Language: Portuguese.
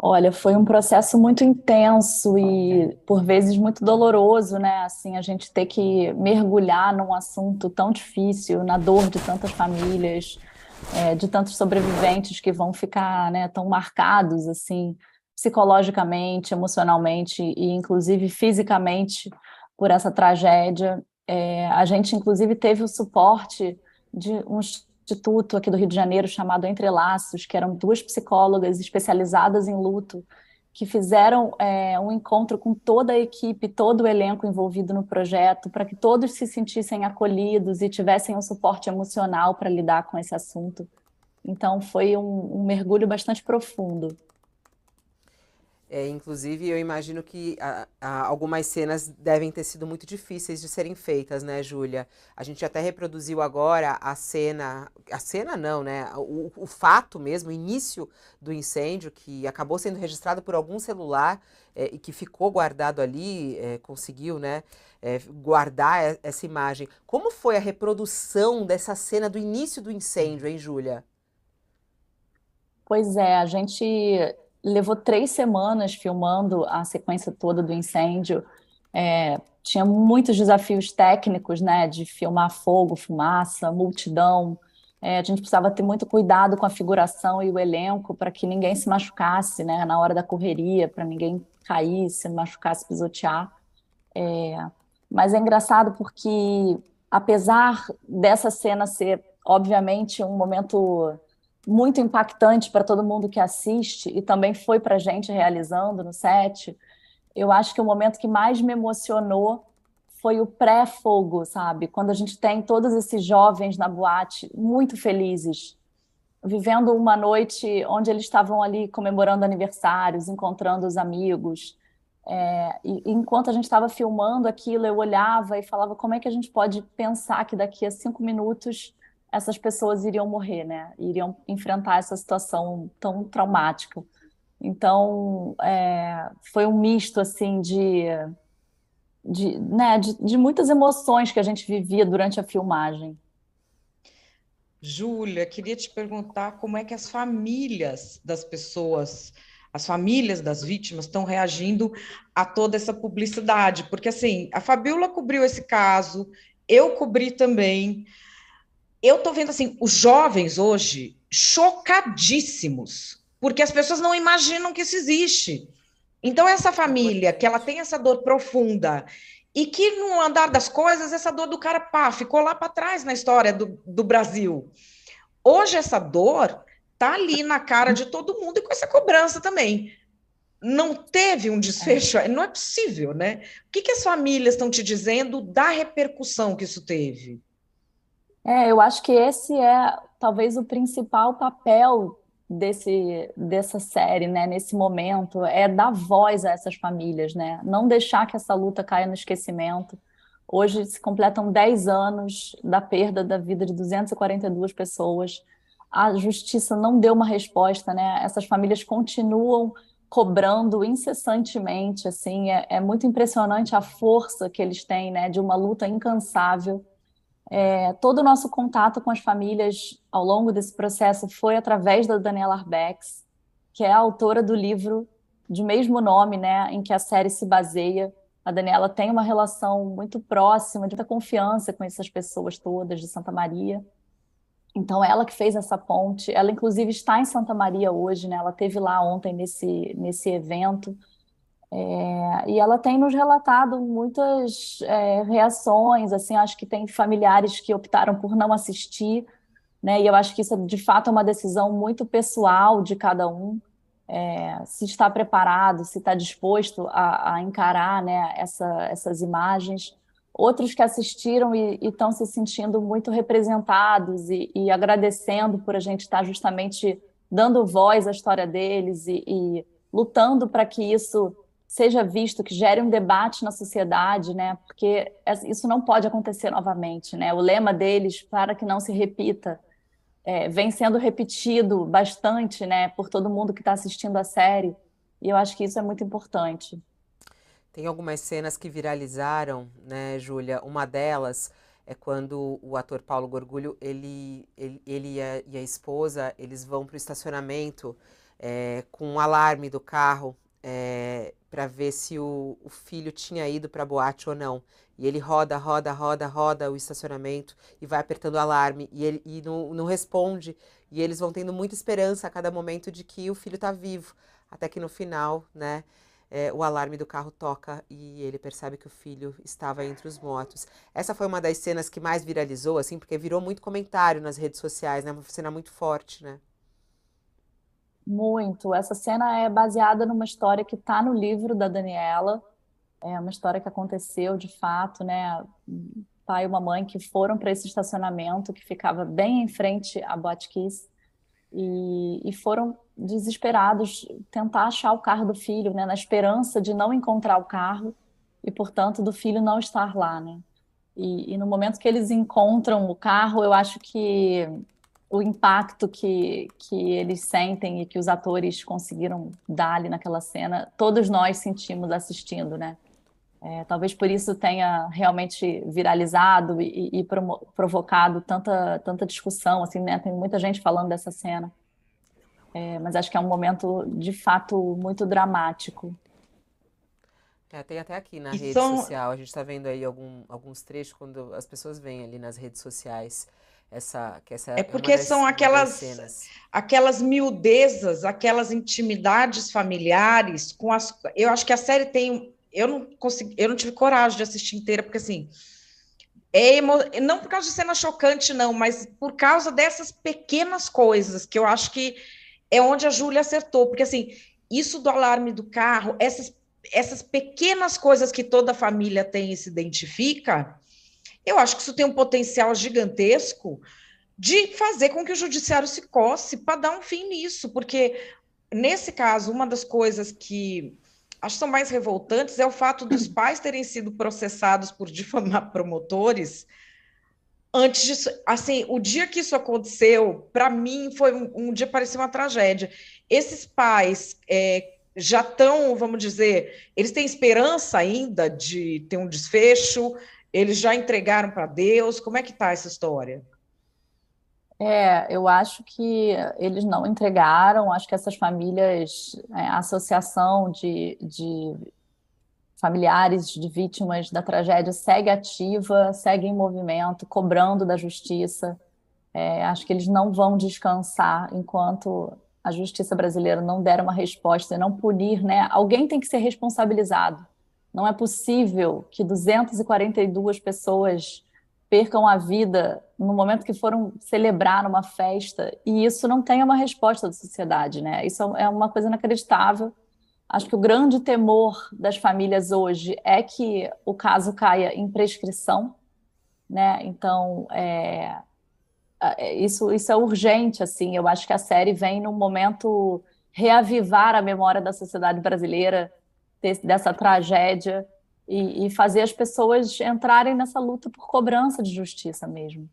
Olha, foi um processo muito intenso e por vezes muito doloroso, né? Assim, a gente ter que mergulhar num assunto tão difícil, na dor de tantas famílias, de tantos sobreviventes que vão ficar, né, tão marcados assim, psicologicamente, emocionalmente e inclusive fisicamente por essa tragédia. A gente inclusive teve o suporte de um instituto aqui do Rio de Janeiro chamado Entre Laços, que eram duas psicólogas especializadas em luto, que fizeram um encontro com toda a equipe, todo o elenco envolvido no projeto, para que todos se sentissem acolhidos e tivessem um suporte emocional para lidar com esse assunto. Então, foi um mergulho bastante profundo. Inclusive, eu imagino que algumas cenas devem ter sido muito difíceis de serem feitas, né, Júlia? A gente até reproduziu agora a cena não, né? O fato mesmo, o início do incêndio, que acabou sendo registrado por algum celular e que ficou guardado ali, conseguiu, né, guardar essa imagem. Como foi a reprodução dessa cena do início do incêndio, hein, Júlia? Pois é, a gente levou 3 semanas filmando a sequência toda do incêndio. Tinha muitos desafios técnicos, né, de filmar fogo, fumaça, multidão. A gente precisava ter muito cuidado com a figuração e o elenco para que ninguém se machucasse, né, na hora da correria, para ninguém cair, se machucasse, pisotear. Mas é engraçado porque, apesar dessa cena ser, obviamente, um momento muito impactante para todo mundo que assiste, e também foi para a gente realizando no set, eu acho que o momento que mais me emocionou foi o pré-fogo, sabe? Quando a gente tem todos esses jovens na boate muito felizes, vivendo uma noite onde eles estavam ali comemorando aniversários, encontrando os amigos. E enquanto a gente estava filmando aquilo, eu olhava e falava como é que a gente pode pensar que daqui a 5 minutos essas pessoas iriam morrer, né? Iriam enfrentar essa situação tão traumática. Então, foi um misto assim de muitas emoções que a gente vivia durante a filmagem. Júlia, queria te perguntar como é que as famílias das pessoas, as famílias das vítimas estão reagindo a toda essa publicidade, porque assim, a Fabiola cobriu esse caso, eu cobri também. Eu estou vendo assim, os jovens hoje chocadíssimos, porque as pessoas não imaginam que isso existe. Então, essa família, que ela tem essa dor profunda, e que no andar das coisas, essa dor do cara, pá, ficou lá para trás na história do Brasil. Hoje, essa dor tá ali na cara de todo mundo e com essa cobrança também. Não teve um desfecho, não é possível, né? O que as famílias estão te dizendo da repercussão que isso teve? Eu acho que esse é talvez o principal papel dessa série, né, nesse momento, é dar voz a essas famílias, né? Não deixar que essa luta caia no esquecimento. Hoje se completam 10 anos da perda da vida de 242 pessoas. A justiça não deu uma resposta, né? Essas famílias continuam cobrando incessantemente, assim, é muito impressionante a força que eles têm, né, de uma luta incansável. Todo o nosso contato com as famílias ao longo desse processo foi através da Daniela Arbex, que é a autora do livro de mesmo nome, né, em que a série se baseia. A Daniela tem uma relação muito próxima, de muita confiança com essas pessoas todas de Santa Maria. Então, ela que fez essa ponte. Ela, inclusive, está em Santa Maria hoje, né? Ela esteve lá ontem nesse evento. E ela tem nos relatado muitas reações, assim, acho que tem familiares que optaram por não assistir, né? E eu acho que isso, de fato, é uma decisão muito pessoal de cada um, se está preparado, se está disposto a encarar, né, essas imagens. Outros que assistiram e estão se sentindo muito representados e agradecendo por a gente estar justamente dando voz à história deles e lutando para que isso seja visto, que gere um debate na sociedade, né? Porque isso não pode acontecer novamente, né? O lema deles, para que não se repita, vem sendo repetido bastante, né, por todo mundo que está assistindo a série, e eu acho que isso é muito importante. Tem algumas cenas que viralizaram, né, Júlia? Uma delas é quando o ator Paulo Gorgulho, ele e a esposa, eles vão para o estacionamento com um alarme do carro para ver se o filho tinha ido para a boate ou não. E ele roda, roda, roda, roda o estacionamento e vai apertando o alarme e não responde. E eles vão tendo muita esperança a cada momento de que o filho está vivo. Até que no final, né, o alarme do carro toca e ele percebe que o filho estava entre os mortos. Essa foi uma das cenas que mais viralizou, assim, porque virou muito comentário nas redes sociais, né? Uma cena muito forte, né? Muito. Essa cena é baseada numa história que está no livro da Daniela. É uma história que aconteceu de fato, né? Um pai e uma mãe que foram para esse estacionamento que ficava bem em frente à Boate Kiss e foram desesperados tentar achar o carro do filho, né? Na esperança de não encontrar o carro e, portanto, do filho não estar lá, né? E no momento que eles encontram o carro, eu acho que o impacto que eles sentem e que os atores conseguiram dar ali naquela cena, todos nós sentimos assistindo, né? Talvez por isso tenha realmente viralizado e provocado tanta discussão, assim, né? Tem muita gente falando dessa cena. Mas acho que é um momento, de fato, muito dramático. Tem até aqui na E rede são, social, a gente está vendo aí alguns trechos quando as pessoas veem ali nas redes sociais que essa é é uma porque são uma das cenas. aquelas miudezas, aquelas intimidades familiares com as. Eu acho que a série tem. Eu não consegui, eu não tive coragem de assistir inteira, porque assim, não por causa de cena chocante, não, mas por causa dessas pequenas coisas que eu acho que é onde a Júlia acertou, porque assim, isso do alarme do carro, essas pequenas coisas que toda família tem e se identifica, eu acho que isso tem um potencial gigantesco de fazer com que o judiciário se coce para dar um fim nisso, porque nesse caso, uma das coisas que acho que são mais revoltantes é o fato dos pais terem sido processados por difamar promotores. Antes disso, assim, o dia que isso aconteceu, para mim, foi um dia parecia uma tragédia. Esses pais já estão, vamos dizer, eles têm esperança ainda de ter um desfecho, eles já entregaram para Deus. Como é que está essa história? Eu acho que eles não entregaram, acho que essas famílias, a associação de familiares de vítimas da tragédia segue ativa, segue em movimento, cobrando da justiça. Acho que eles não vão descansar enquanto a justiça brasileira não der uma resposta e não punir, né? Alguém tem que ser responsabilizado. Não é possível que 242 pessoas percam a vida no momento que foram celebrar numa festa e isso não tenha uma resposta da sociedade, né? Isso é uma coisa inacreditável. Acho que o grande temor das famílias hoje é que o caso caia em prescrição, né? Então, isso é urgente, assim. Eu acho que a série vem num momento reavivar a memória da sociedade brasileira dessa tragédia e fazer as pessoas entrarem nessa luta por cobrança de justiça mesmo.